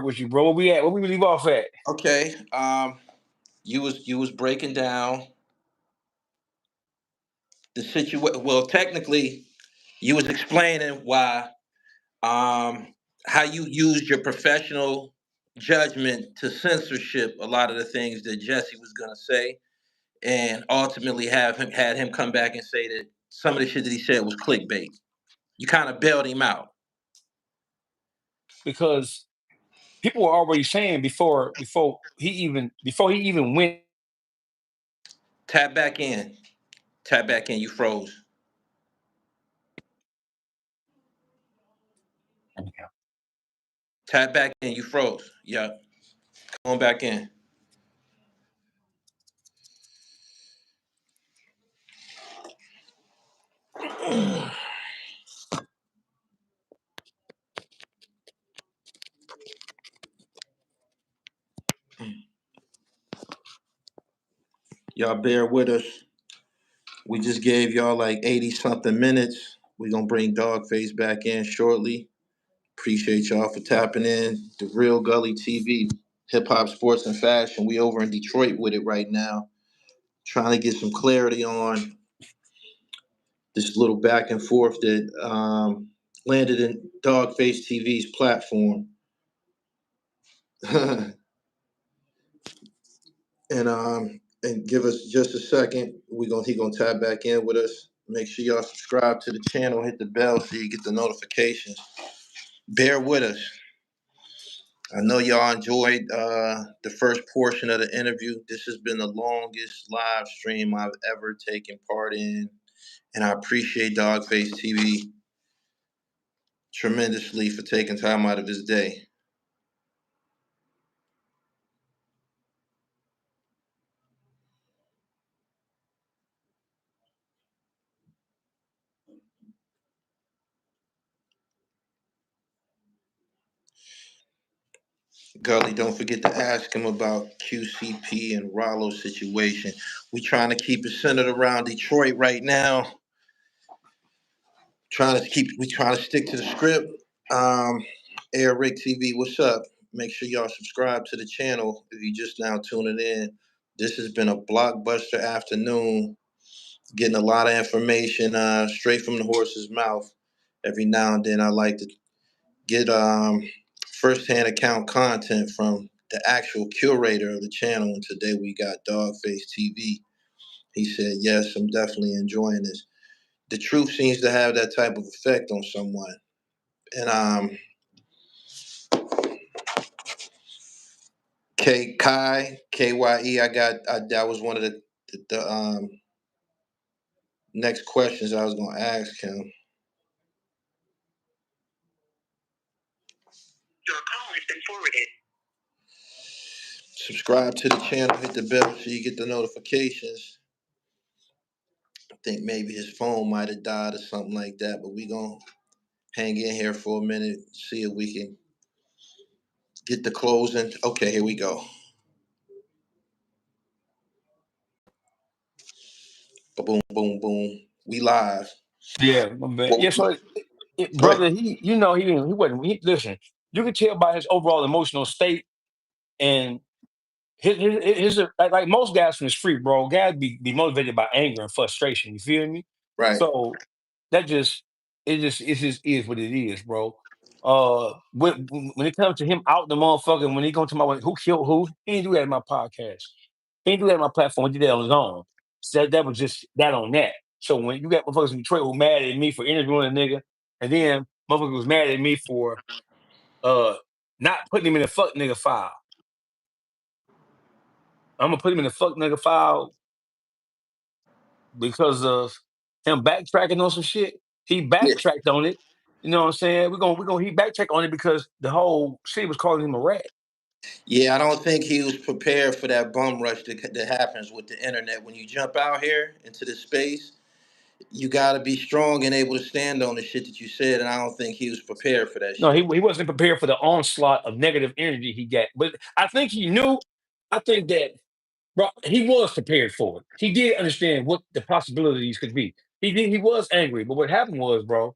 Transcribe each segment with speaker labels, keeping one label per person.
Speaker 1: with you, bro. Where we at? Where we leave off at?
Speaker 2: Okay. You was breaking down the situation. Well, technically, you was explaining why how you used your professional judgment to censorship a lot of the things that Jesse was gonna say, and ultimately had him come back and say that some of the shit that he said was clickbait. You kind of bailed him out.
Speaker 1: Because people were already saying before he even went.
Speaker 2: Tap back in. Tap back in. You froze. Tap back in. You froze. Yeah. Come on back in. Y'all bear with us. We just gave y'all like 80 something minutes. We're gonna bring Dawgface back in shortly. Appreciate y'all for tapping in. The Real Gully TV, hip hop, sports, and fashion. We over in Detroit with it right now. Trying to get some clarity on this little back and forth that landed in Dawgface TV's platform. And give us just a second. He gonna tap back in with us. Make sure y'all subscribe to the channel, hit the bell so you get the notifications. Bear with us. I know y'all enjoyed the first portion of the interview. This has been the longest live stream I've ever taken part in, and I appreciate Dawgface TV tremendously for taking time out of his day. Gully, don't forget to ask him about QCP and Rollo's situation. We trying to keep it centered around Detroit right now. We trying to stick to the script. Air Rick TV, what's up? Make sure y'all subscribe to the channel if you just now tuning in. This has been a blockbuster afternoon, getting a lot of information straight from the horse's mouth. Every now and then I like to get firsthand account content from the actual curator of the channel. And today we got Dawgface TV. He said, yes, I'm definitely enjoying this. The truth seems to have that type of effect on someone. And Kye, that was one of the next questions I was gonna ask him. Your call has been forwarded. Subscribe to the channel, hit the bell so you get the notifications. I think maybe his phone might have died or something like that, but we gonna hang in here for a minute, see if we can get the closing. Okay, here we go. Boom, boom, boom. We live.
Speaker 1: Yeah, my bad. Yeah, so
Speaker 2: Go ahead.
Speaker 1: brother, he wasn't. Listen, you can tell by his overall emotional state and his like most guys from the street, bro. Guys be motivated by anger and frustration. You feel me?
Speaker 2: Right.
Speaker 1: So that just it just is what it is, bro. When it comes to him out the motherfucker, when he go to my who killed who, he ain't do that in my podcast. He ain't do that on my platform. He did that on his own. So that was just that on that. So when you got motherfuckers in Detroit who mad at me for interviewing a nigga, and then motherfuckers was mad at me for uh not putting him in the fuck nigga file. I'm gonna put him in the fuck nigga file because of him backtracking on some shit. He
Speaker 2: Yeah.
Speaker 1: backtracked on it. You know what I'm saying? He backtrack on it because the whole city was calling him a rat.
Speaker 2: Yeah, I don't think he was prepared for that bum rush that happens with the internet. When you jump out here into this space, you got to be strong and able to stand on the shit that you said. And I don't think he was prepared for that
Speaker 1: No, he
Speaker 2: shit.
Speaker 1: wasn't prepared for the onslaught of negative energy he got. But I think he knew. I think that bro, he was prepared for it. He did understand what the possibilities could be. He was angry, but what happened was, bro,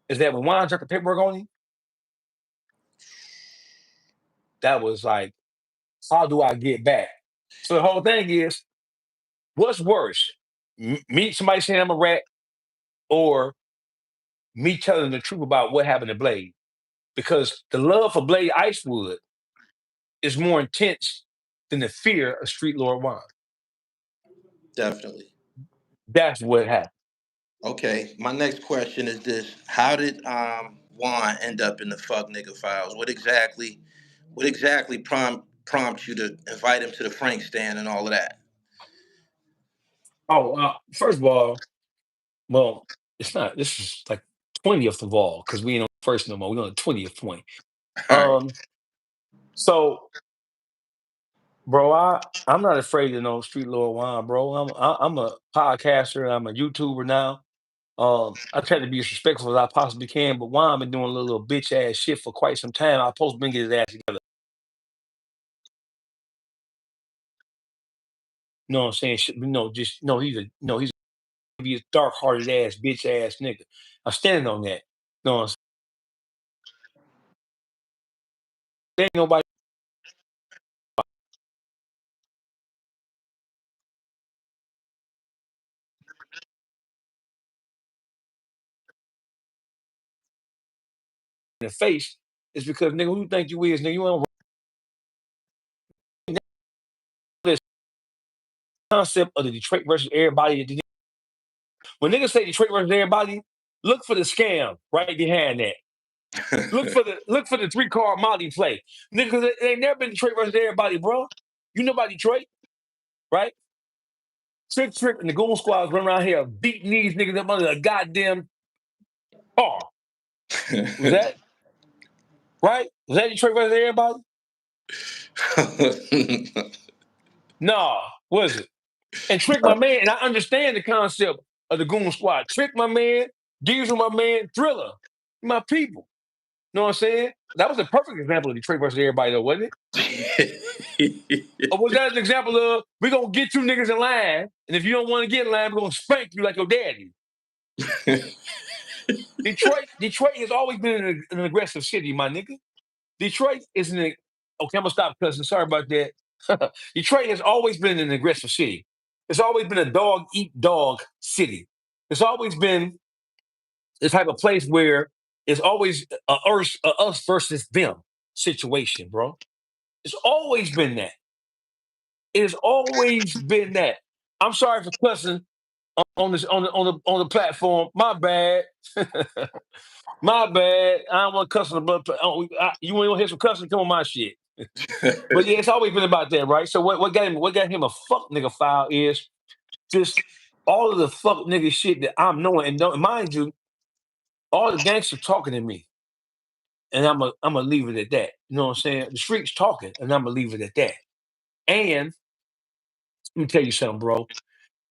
Speaker 1: is that when Juan dropped the paperwork on him, that was like, how do I get back? So the whole thing is, what's worse? Me somebody saying I'm a rat, or me telling the truth about what happened to Blade? Because the love for Blade Icewood is more intense than the fear of Street Lord Juan.
Speaker 2: Definitely.
Speaker 1: That's what happened.
Speaker 2: Okay, my next question is this: how did Juan end up in the fuck nigga files? What exactly prompt you to invite him to the Frank stand and all of that?
Speaker 1: Oh, first of all, well, it's not. This is like 20th of all because we ain't on the first no more. We're on the 20th point.
Speaker 2: All right.
Speaker 1: So, bro, I'm not afraid of no Street Lord Juan, bro. I'm a podcaster. I'm a YouTuber now. I try to be as respectful as I possibly can, but Juan been doing a little bitch ass shit for quite some time. I'm supposed to bring his ass together. You know what I'm saying? Just no. He's a dark hearted ass bitch ass nigga. I'm standing on that. You know what I'm saying? There ain't nobody in the face. It's because nigga, who you think you is, nigga? You don't this concept of the Detroit versus everybody. When niggas say Detroit versus everybody, look for the scam right behind that. Look for the 3 card Molly play. Niggas, it ain't never been Detroit versus everybody, bro. You know about Detroit, right? Trick and the Goon Squads run around here beating these niggas up under a goddamn car. Was that right? Was that Detroit versus everybody? Nah, was it? And Trick my man, and I understand the concept of the Goon Squad. Trick my man, Diesel my man, Thriller, my people. Know what I'm saying? That was a perfect example of Detroit versus everybody, though, wasn't it? Or was that an example of we're gonna get you niggas in line, and if you don't want to get in line, we're gonna spank you like your daddy? Detroit has always been an aggressive city, my nigga. Detroit is an okay. I'm gonna stop cussing. Sorry about that. Detroit has always been an aggressive city. It's always been a dog eat dog city. It's always been the type of place where it's always a us versus them situation, bro. It's always been that. It has always been that. I'm sorry for cussing on this on the platform. My bad. My bad. I don't want to cuss on the blood. You want to hear some cussing? Come on, my shit. But yeah, it's always been about that, right? So what got him a fuck nigga file is just all of the fuck nigga shit that I'm knowing, and don't mind you, all the gangsters talking to me, and I'm gonna leave it at that. You know what I'm saying? The streets talking, and I'm gonna leave it at that. And let me tell you something, bro.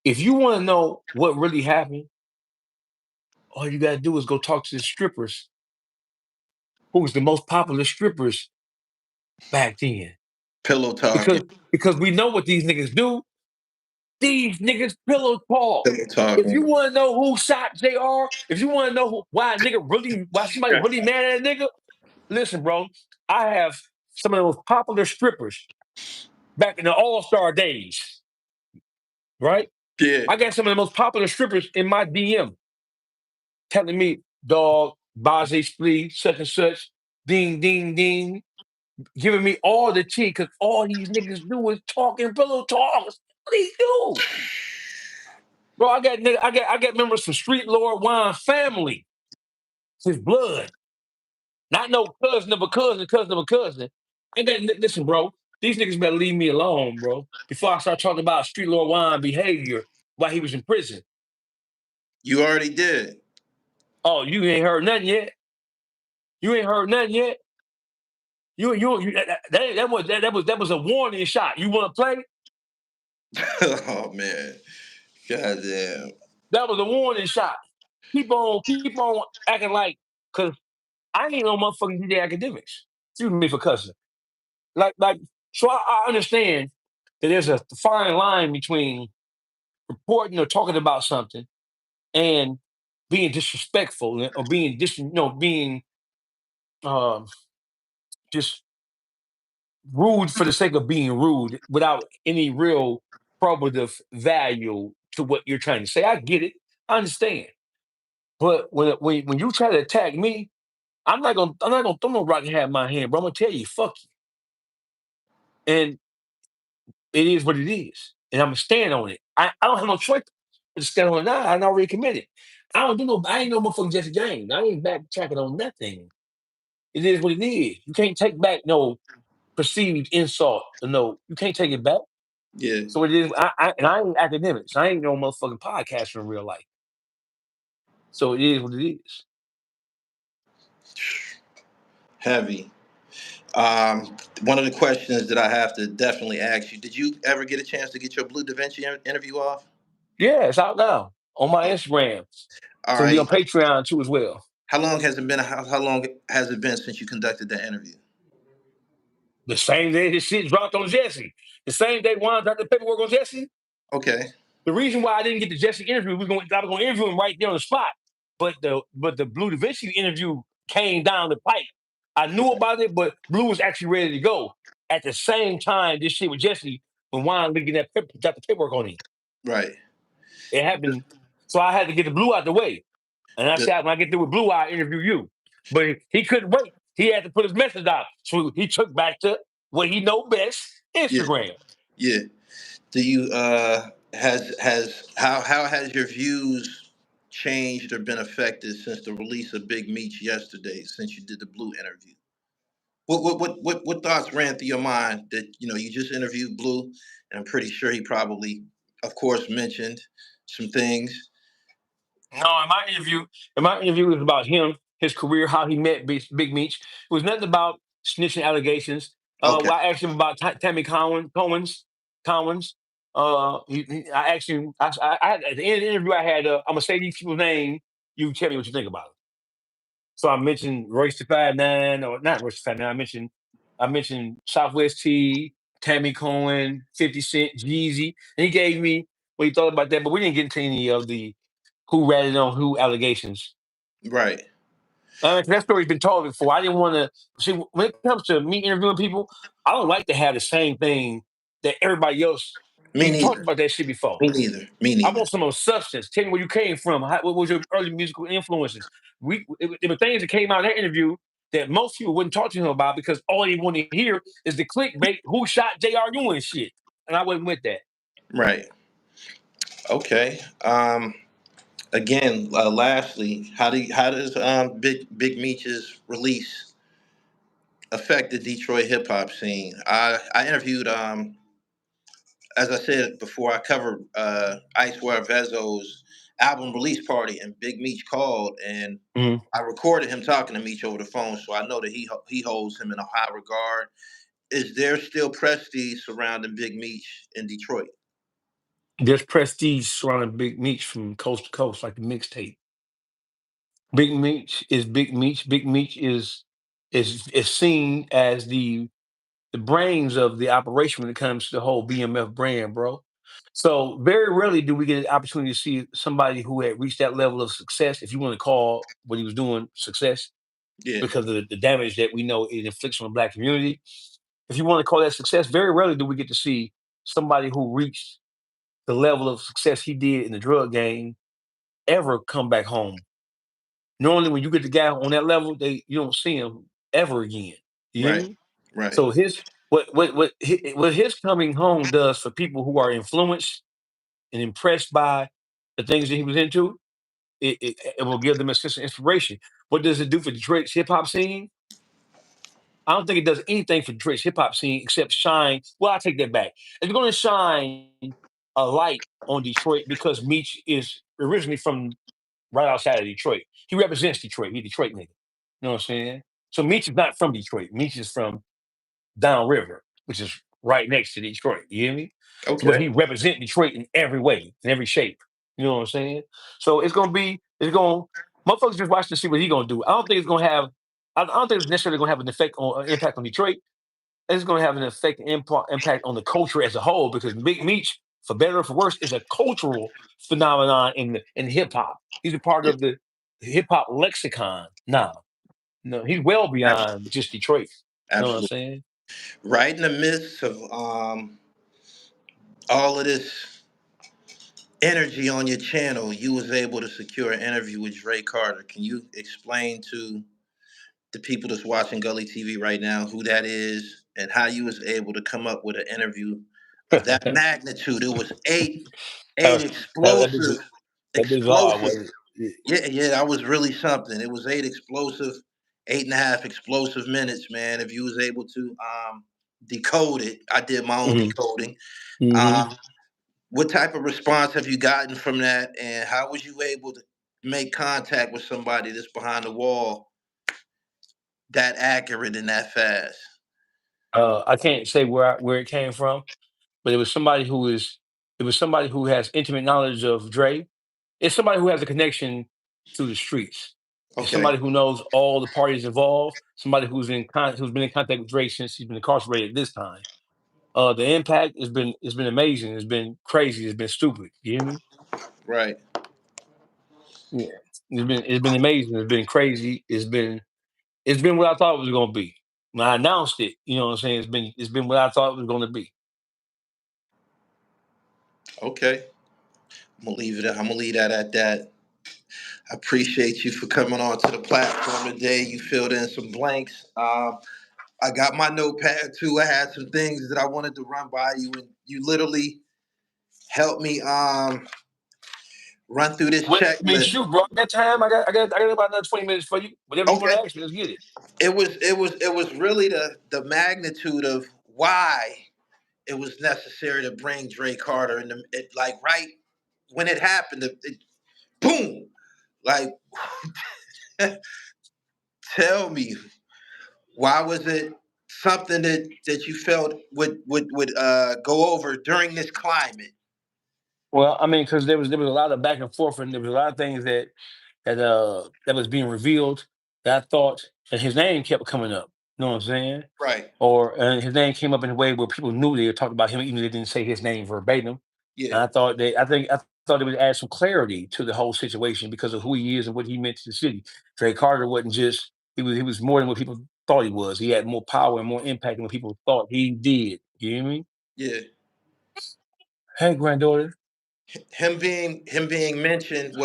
Speaker 1: If you want to know what really happened, all you gotta do is go talk to the strippers, who was the most popular strippers back then.
Speaker 2: Pillow talking.
Speaker 1: Because because we know what these niggas do. These niggas pillow talk.
Speaker 2: Pillow
Speaker 1: If you
Speaker 2: talking.
Speaker 1: want to know who shot JR, if you want to know why somebody really mad at a nigga, listen, bro. I have some of the most popular strippers back in the All Star days, right?
Speaker 2: Yeah.
Speaker 1: I got some of the most popular strippers in my DM telling me, dog, Baze Splee, such and such, ding, ding, ding, giving me all the tea because all these niggas do is talking pillow talks. What they do? Bro, I got members from Street Lord Juan family. It's his blood. Not no cousin of a cousin, cousin of a cousin. Listen, bro. These niggas better leave me alone, bro. Before I start talking about Street Lord Juan behavior while he was in prison.
Speaker 2: You already did.
Speaker 1: Oh, you ain't heard nothing yet. You ain't heard nothing yet. That was a warning shot. You want to play?
Speaker 2: Oh man. Goddamn.
Speaker 1: That was a warning shot. Keep on acting like, cause I ain't no motherfucking DJ academics. Excuse me for cussing. Like, so I understand that there's a fine line between reporting or talking about something and being disrespectful or being being um just rude for the sake of being rude without any real probative value to what you're trying to say. I get it. I understand. But when you try to attack me, I'm not gonna throw no rock and have my hand, bro. I'm gonna tell you, fuck you. And it is what it is. And I'm gonna stand on it. I don't have no choice to stand on it now. I already committed. I ain't no motherfucking Jesse James. I ain't backtracking on nothing. It is what it is. You can't take back no perceived insult. No, you can't take it back.
Speaker 2: Yeah.
Speaker 1: So it is. I ain't academics. I ain't no motherfucking podcaster in real life. So it is what it is.
Speaker 2: Heavy. One of the questions that I have to definitely ask you: did you ever get a chance to get your Blue Davinci interview off?
Speaker 1: Yeah, it's out now on my Instagram.
Speaker 2: All
Speaker 1: It's gonna be
Speaker 2: right.
Speaker 1: on Patreon too as well.
Speaker 2: How long has it been? How long has it been since you conducted that interview?
Speaker 1: The same day this shit dropped on Jesse. The same day Juan dropped the paperwork on Jesse.
Speaker 2: Okay.
Speaker 1: The reason why I didn't get the Jesse interview, I was going to interview him right there on the spot. But the Blue Davinci interview came down the pipe. I knew about it, but Blue was actually ready to go at the same time. This shit with Jesse when Juan got the paperwork on him.
Speaker 2: Right.
Speaker 1: It happened, so I had to get the Blue out the way. And I
Speaker 2: The-
Speaker 1: said, when I get through with Blue, I interview you. But he couldn't wait. He had to put his message out, so he took back to what he know best:
Speaker 2: yeah.
Speaker 1: Instagram.
Speaker 2: Yeah. Do you has how has your views changed or been affected since the release of Big Meech yesterday? Since you did the Blue interview, what thoughts ran through your mind that you just interviewed Blue, and I'm pretty sure he probably, of course, mentioned some things.
Speaker 1: No, in my interview, it was about him, his career, how he met Big Meech. It was nothing about snitching allegations.
Speaker 2: Okay.
Speaker 1: Well, I asked him about Tammy Cowan's. I asked him. At the end of the interview, I had. I'm gonna say these people's name. You tell me what you think about it. So I mentioned Royce the Fat Nine, or not Royce the Fat Nine. I mentioned Southwest T, Tammy Cohen, 50 Cent, Jeezy, and he gave me what he thought about that. But we didn't get into any of the who ratted on who allegations.
Speaker 2: Right.
Speaker 1: That story's been told before. I didn't want to see when it comes to me interviewing people. I don't like to have the same thing that everybody else.
Speaker 2: Me
Speaker 1: We talked
Speaker 2: neither.
Speaker 1: about that shit before.
Speaker 2: Me neither. Me
Speaker 1: I
Speaker 2: neither.
Speaker 1: want some of substance. Tell me where you came from. What was your early musical influences? It were things that came out of that interview that most people wouldn't talk to him about because all they want to hear is the clickbait. Who shot JRU and shit? And I wasn't with that.
Speaker 2: Right. Okay. Again, lastly, how does Big Meech's release affect the Detroit hip hop scene? I interviewed, as I said before, I covered Icewear Vezo's album release party, and Big Meech called, and
Speaker 1: Mhm.
Speaker 2: I recorded him talking to Meech over the phone, so I know that he holds him in a high regard. Is there still prestige surrounding Big Meech in Detroit?
Speaker 1: There's prestige surrounding Big Meech from coast to coast, like the mixtape. Big Meech is Big Meech. Big Meech is seen as the brains of the operation when it comes to the whole BMF brand, bro. So very rarely do we get an opportunity to see somebody who had reached that level of success, if you want to call what he was doing success,
Speaker 2: Yeah.
Speaker 1: because of the damage that we know it inflicts on the black community. If you want to call that success, very rarely do we get to see somebody who reached the level of success he did in the drug game ever come back home. Normally, when you get the guy on that level, you don't see him ever again. You hear
Speaker 2: Right.
Speaker 1: me?
Speaker 2: Right.
Speaker 1: So what his coming home does for people who are influenced and impressed by the things that he was into, it will give them a sense of inspiration. What does it do for Detroit's hip hop scene? I don't think it does anything for Detroit's hip hop scene except shine. Well, I take that back. It's going to shine a light on Detroit because Meech is originally from right outside of Detroit. He represents Detroit. He a Detroit nigga. You know what I'm saying? So Meech is not from Detroit. Meech is from downriver, which is right next to Detroit. You hear me? But
Speaker 2: Okay.
Speaker 1: he represent Detroit in every way, in every shape. You know what I'm saying? So it's gonna motherfuckers just watch to see what he gonna do. I don't think it's necessarily gonna have an effect on impact on Detroit. It's gonna have an impact on the culture as a whole because Big Meech, for better or for worse, is a cultural phenomenon in hip hop. He's a part
Speaker 2: Yeah.
Speaker 1: of the hip hop lexicon now. No, he's well
Speaker 2: Absolutely.
Speaker 1: beyond just Detroit. You know what I'm
Speaker 2: Absolutely.
Speaker 1: saying?
Speaker 2: Right in the midst of all of this energy on your channel, you was able to secure an interview with Dre Carter. Can you explain to the people that's watching Gully TV right now who that is and how you was able to come up with an interview of that
Speaker 1: that
Speaker 2: magnitude? It was eight
Speaker 1: was
Speaker 2: explosive,
Speaker 1: that bizarre,
Speaker 2: explosive.
Speaker 1: was it?
Speaker 2: Yeah, that was really something. It was eight explosive, 8.5 explosive minutes, man. If you was able to decode it, I did my own
Speaker 1: Hmm.
Speaker 2: decoding.
Speaker 1: Hmm.
Speaker 2: Um, what type of response have you gotten from that, and how was you able to make contact with somebody that's behind the wall that accurate and that fast?
Speaker 1: I can't say where it came from, but it was somebody who has intimate knowledge of Dre. It's somebody who has a connection to the streets. It's
Speaker 2: Okay,
Speaker 1: somebody who knows all the parties involved. Somebody who's been in contact with Dre since he's been incarcerated this time. The impact has been amazing. It's been crazy. It's been stupid. You hear me?
Speaker 2: right.
Speaker 1: Yeah. It's been amazing. It's been crazy. It's been what I thought it was gonna be. When I announced it, you know what I'm saying? It's been what I thought it was gonna be.
Speaker 2: Okay, I'm gonna leave it. I'm gonna leave that at that. I appreciate you for coming on to the platform today. You filled in some blanks. I got my notepad too. I had some things that I wanted to run by you, and you literally helped me run through this
Speaker 1: Well, I mean,
Speaker 2: checklist.
Speaker 1: shoot, bro. That time I got about another 20 minutes for you. Whatever you want
Speaker 2: Okay,
Speaker 1: to ask me, let's get it.
Speaker 2: it was really the magnitude of why it was necessary to bring Dre Carter in like right when it happened. Boom, like tell me, why was it something that you felt would go over during this climate?
Speaker 1: Well, I mean, because there was a lot of back and forth, and there was a lot of things that was being revealed that I thought that his name kept coming up. You know what I'm saying?
Speaker 2: Right.
Speaker 1: Or his name came up in a way where people knew they were talking about him, even if they didn't say his name verbatim.
Speaker 2: Yeah.
Speaker 1: And I thought it would add some clarity to the whole situation because of who he is and what he meant to the city. Dre Carter wasn't just he was more than what people thought he was. He had more power and more impact than what people thought he did. You hear me?
Speaker 2: Yeah.
Speaker 1: Hey, granddaughter.
Speaker 2: Him being mentioned,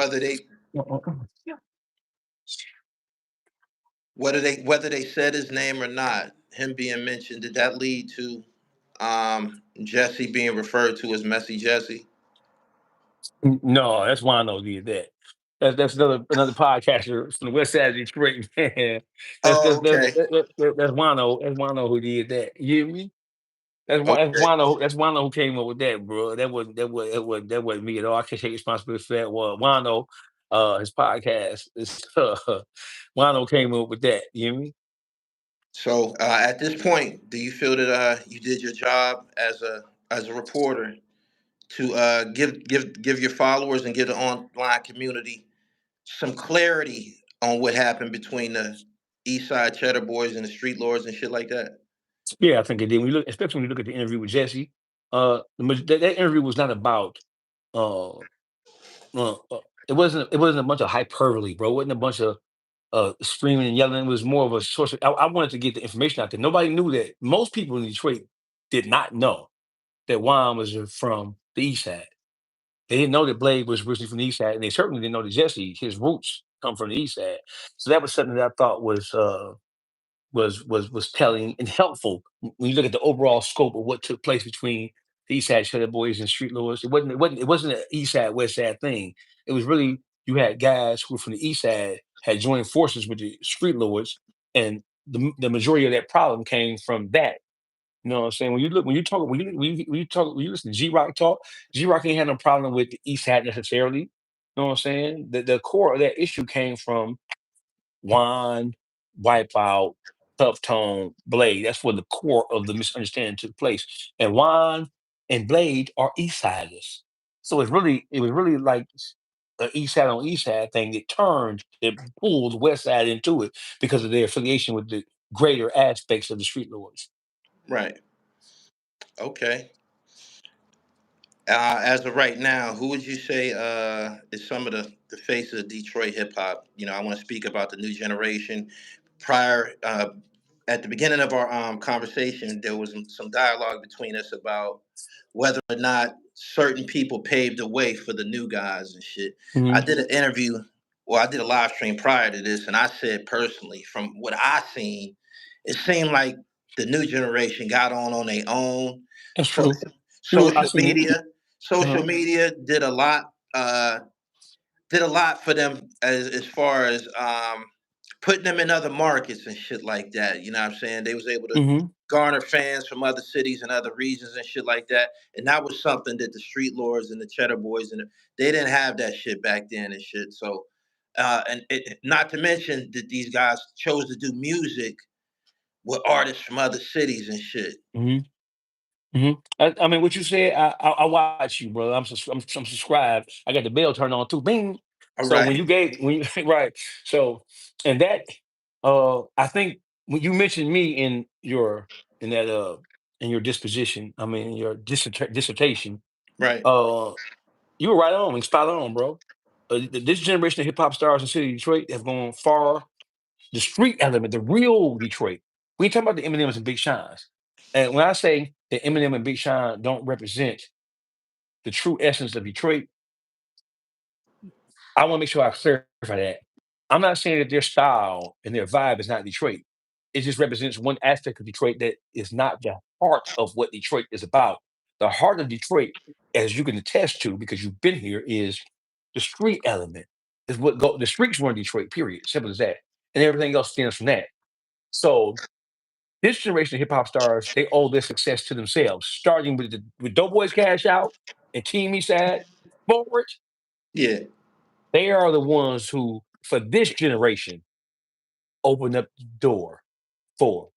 Speaker 1: Yeah.
Speaker 2: whether they said his name or not, him being mentioned, did that lead to Jesse being referred to as Messy Jesse?
Speaker 1: No, that's Wano did that. That's another podcaster from the west side of Detroit, man.
Speaker 2: Oh, okay.
Speaker 1: That's Wano. That's Wano who did that. You hear me?
Speaker 2: Okay.
Speaker 1: That's Wano who came up with that, bro. That wasn't me at all. I can't take responsibility for that. Well, Wano, his podcast is Wano came up with that. You hear me?
Speaker 2: So at this point, do you feel that you did your job as a reporter to give your followers and give the online community some clarity on what happened between the East Side Cheddar Boys and the Street Lords and shit like that?
Speaker 1: Yeah, I think it did. When you look, especially when you look at the interview with Jesse, that interview was not about uh, it wasn't a bunch of hyperbole, bro. It wasn't a bunch of screaming and yelling. It was more of a source. I wanted to get the information out there. Nobody knew that. Most people in Detroit did not know that Juan was from the East Side. They didn't know that Blade was originally from the East Side, and they certainly didn't know that Jesse, his roots, come from the East Side. So that was something that I thought was telling and helpful when you look at the overall scope of what took place between the East Side Cheddar Boys and Street Lords. It wasn't an East Side West Side thing. It was really you had guys who were from the East Side had joined forces with the Street Lords, and the majority of that problem came from that. You know what I'm saying? When you listen to G Rock talk, G Rock ain't had no problem with the East Side necessarily. You know what I'm saying? The core of that issue came from Juan, Wipeout, Tough Tone, Blade. That's where the core of the misunderstanding took place. And Juan and Blade are East Siders. So it was really like an East Side on East Side thing that pulled West Side into it because of their affiliation with the greater aspects of the Street Lords.
Speaker 2: Right. Okay. As of right now, who would you say is some of the faces of Detroit hip hop? I want to speak about the new generation. Prior, at the beginning of our conversation, there was some dialogue between us about whether or not certain people paved the way for the new guys and shit. I
Speaker 1: Hmm.
Speaker 2: did an interview, well, I did a live stream prior to this, and I said personally, from what I seen, it seemed like the new generation got on their own.
Speaker 1: That's true.
Speaker 2: Social,
Speaker 1: True. I
Speaker 2: social
Speaker 1: seen it.
Speaker 2: media, social
Speaker 1: Uh-huh.
Speaker 2: media did a lot for them as far as putting them in other markets and shit like that. You know what I'm saying? They was able to
Speaker 1: Hmm.
Speaker 2: garner fans from other cities and other regions and shit like that. And that was something that the Street Lords and the Cheddar Boys they didn't have that shit back then and shit. So not to mention that these guys chose to do music with artists from other cities and shit.
Speaker 1: Hmm. Hmm. I mean, what you said, I watch you, bro. I'm subscribed. I got the bell turned on too. Bing.
Speaker 2: All
Speaker 1: So when
Speaker 2: right.
Speaker 1: you gave when you right, so and that I think when you mentioned me in that in your disposition, I mean in your dissertation,
Speaker 2: Right.
Speaker 1: uh you were right on, and spot on, bro. This generation of hip hop stars in the city of Detroit have gone far. The street element, the real Detroit. We ain't talking about the Eminems and Big Shines. And when I say that Eminem and Big Sean don't represent the true essence of Detroit, I want to make sure I clarify that. I'm not saying that their style and their vibe is not Detroit. It just represents one aspect of Detroit that is not the heart of what Detroit is about. The heart of Detroit, as you can attest to because you've been here, is the street element. Is what the streets run Detroit. Period. Simple as that. And everything else stems from that. So this generation of hip hop stars, they owe their success to themselves, starting with Doughboys Cash Out and Team Eastside forward.
Speaker 2: Yeah.
Speaker 1: They are the ones who, for this generation, opened up the door for.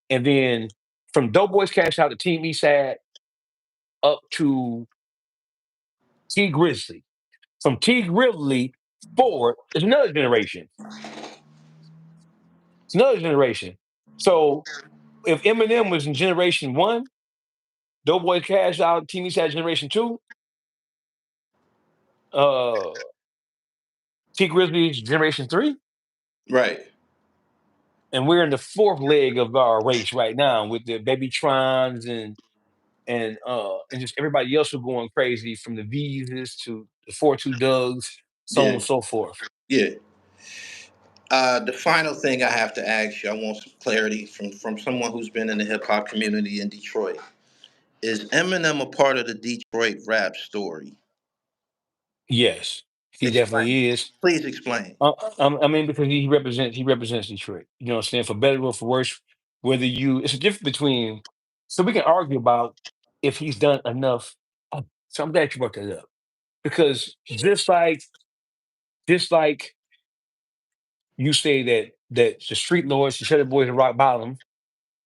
Speaker 1: And then from Doughboys Cash Out to Team Eastside up to T Grizzly. From T Grizzly forward is another generation. It's another generation. So if Eminem was in generation one, Doughboys Cash Out, Team Eastside generation two, uh T Grizzly's generation three,
Speaker 2: Right.
Speaker 1: and we're in the fourth leg of our race right now with the Baby Trons and just everybody else who going crazy from the Visas to the 42 Dugs, so on
Speaker 2: Yeah.
Speaker 1: and so forth.
Speaker 2: Yeah. The final thing I have to ask you, I want some clarity from someone who's been in the hip hop community in Detroit. Is Eminem a part of the Detroit rap story?
Speaker 1: Yes, he
Speaker 2: Explain.
Speaker 1: definitely is.
Speaker 2: Please explain.
Speaker 1: I mean, because he represents Detroit. You know what I'm saying? For better or for worse, whether you it's a difference between. So we can argue about if he's done enough. So I'm glad you brought that up because just like you say that the street lords, the Cheddar Boys, and Rock Bottom,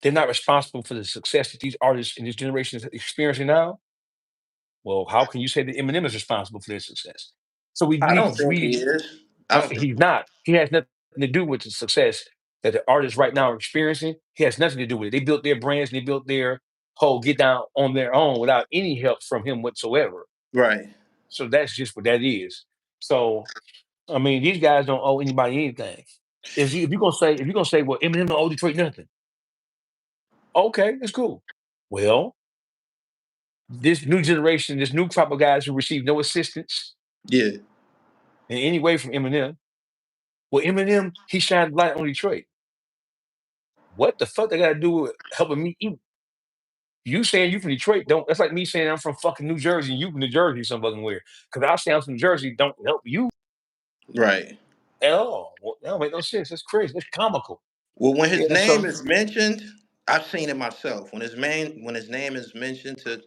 Speaker 1: they're not responsible for the success that these artists in this generation is experiencing now. Well, how can you say that Eminem is responsible for their success? So we
Speaker 2: I don't
Speaker 1: we
Speaker 2: think he
Speaker 1: we
Speaker 2: is. I don't think.
Speaker 1: he's not. He has nothing to do with the success that the artists right now are experiencing. He has nothing to do with it. They built their brands and they built their whole get down on their own without any help from him whatsoever.
Speaker 2: Right.
Speaker 1: So that's just what that is. So I mean, these guys don't owe anybody anything. If you're gonna say, well, Eminem don't owe Detroit nothing, okay, that's cool. Well, this new generation, this new crop of guys who receive no assistance
Speaker 2: Yeah.
Speaker 1: in any way from Eminem. Well, Eminem, he shined light on Detroit. What the fuck they got to do with helping me eat? You saying you from Detroit don't? That's like me saying I'm from fucking New Jersey and you from New Jersey some fucking weird. Because I say I'm from New Jersey don't help you
Speaker 2: Right.
Speaker 1: at all. Well, that don't make no sense. That's crazy. That's comical.
Speaker 2: Well, when his
Speaker 1: Yeah.
Speaker 2: name
Speaker 1: So.
Speaker 2: is mentioned, I've seen it myself. When his name is mentioned to,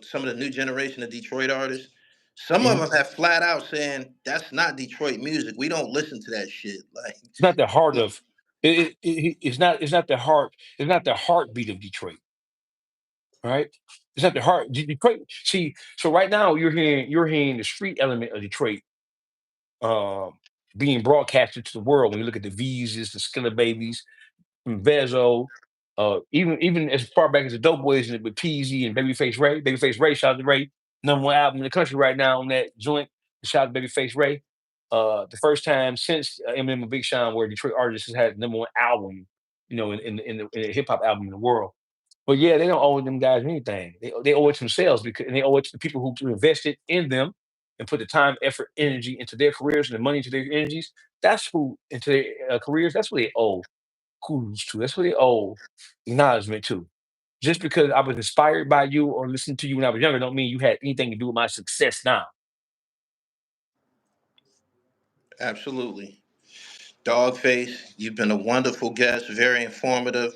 Speaker 2: some of the new generation of Detroit artists, some of
Speaker 1: Mhm.
Speaker 2: them have flat out saying that's not Detroit music. We don't listen to that shit. Like,
Speaker 1: It's not the heart of it's not the heart, it's not the heartbeat of Detroit, right? It's not the heart. Detroit. See, so right now you're hearing the street element of Detroit um being broadcasted to the world when you look at the Visas, the Skilla Babies, from Vezo, even as far back as the Dope Boys and with Peasy and Babyface Ray. Babyface Ray, shout out to Ray, number one album in the country right now on that joint. Shout out to Babyface Ray. The first time since Eminem and Big Sean where Detroit artists has had number one album in the hip hop album in the world. But yeah, they don't owe them guys anything. They owe it to themselves because and they owe it to the people who invested in them and put the time, effort, energy into their careers and the money into their energies. That's who into their careers. That's what they owe kudos to. That's what they owe acknowledgement to. Just because I was inspired by you or listened to you when I was younger, don't mean you had anything to do with my success now.
Speaker 2: Absolutely. Dawgface, you've been a wonderful guest, very informative.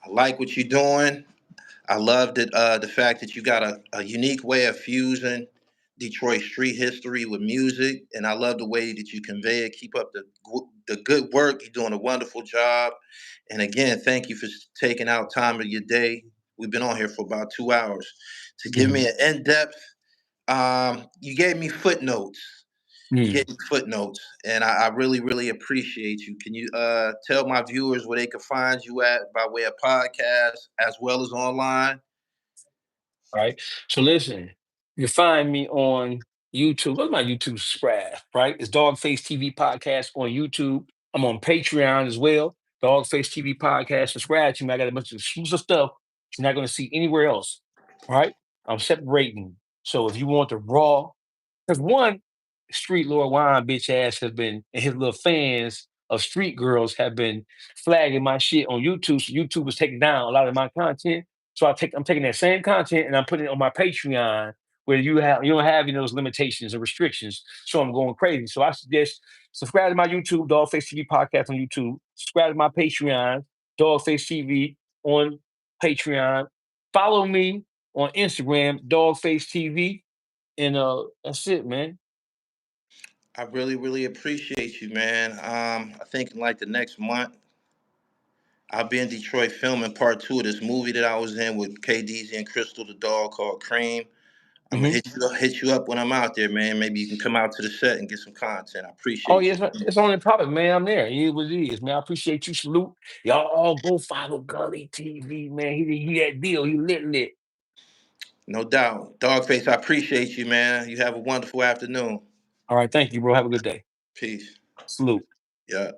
Speaker 2: I like what you're doing. I love that the fact that you got a unique way of fusing Detroit street history with music, and I love the way that you convey it. Keep up the good work. You're doing a wonderful job. And again, thank you for taking out time of your day. We've been on here for about 2 hours to give
Speaker 1: Mhm.
Speaker 2: me an in-depth. You gave me footnotes. You
Speaker 1: Mm.
Speaker 2: gave me footnotes, and I really, really appreciate you. Can you tell my viewers where they can find you at by way of podcast as well as online?
Speaker 1: Right. So listen, you find me on YouTube. What's my YouTube subscribe? Right. It's Dawgface TV podcast on YouTube. I'm on Patreon as well. Dawgface TV podcast. Subscribe to me. I got a bunch of exclusive stuff you're not going to see anywhere else. Right. I'm separating. So if you want the raw, because one, Street Lord Juan bitch ass has been, and his little fans of street girls have been flagging my shit on YouTube. So YouTube is taking down a lot of my content. So I'm taking that same content and I'm putting it on my Patreon where you don't have those limitations or restrictions. So I'm going crazy. So I suggest subscribe to my YouTube, Dawgface TV podcast on YouTube. Subscribe to my Patreon, Dawgface TV on Patreon. Follow me on Instagram, Dawgface TV. And that's it, man.
Speaker 2: I really, really appreciate you, man. I think in like the next month, I'll be in Detroit filming part two of this movie that I was in with KDZ and Crystal the dog called Cream. I'm gonna
Speaker 1: Hmm.
Speaker 2: hit you up when I'm out there, man. Maybe you can come out to the set and get some content. I
Speaker 1: Oh
Speaker 2: appreciate
Speaker 1: yeah,
Speaker 2: you.
Speaker 1: it's on the topic, man. I'm there. It is what it is, man. I appreciate you. Salute. Y'all all go follow Gully TV, man. He that deal. He lit.
Speaker 2: No doubt. Dogface, I appreciate you, man. You have a wonderful afternoon.
Speaker 1: All right, thank you, bro. Have a good day.
Speaker 2: Peace.
Speaker 1: Salute.
Speaker 2: Yeah.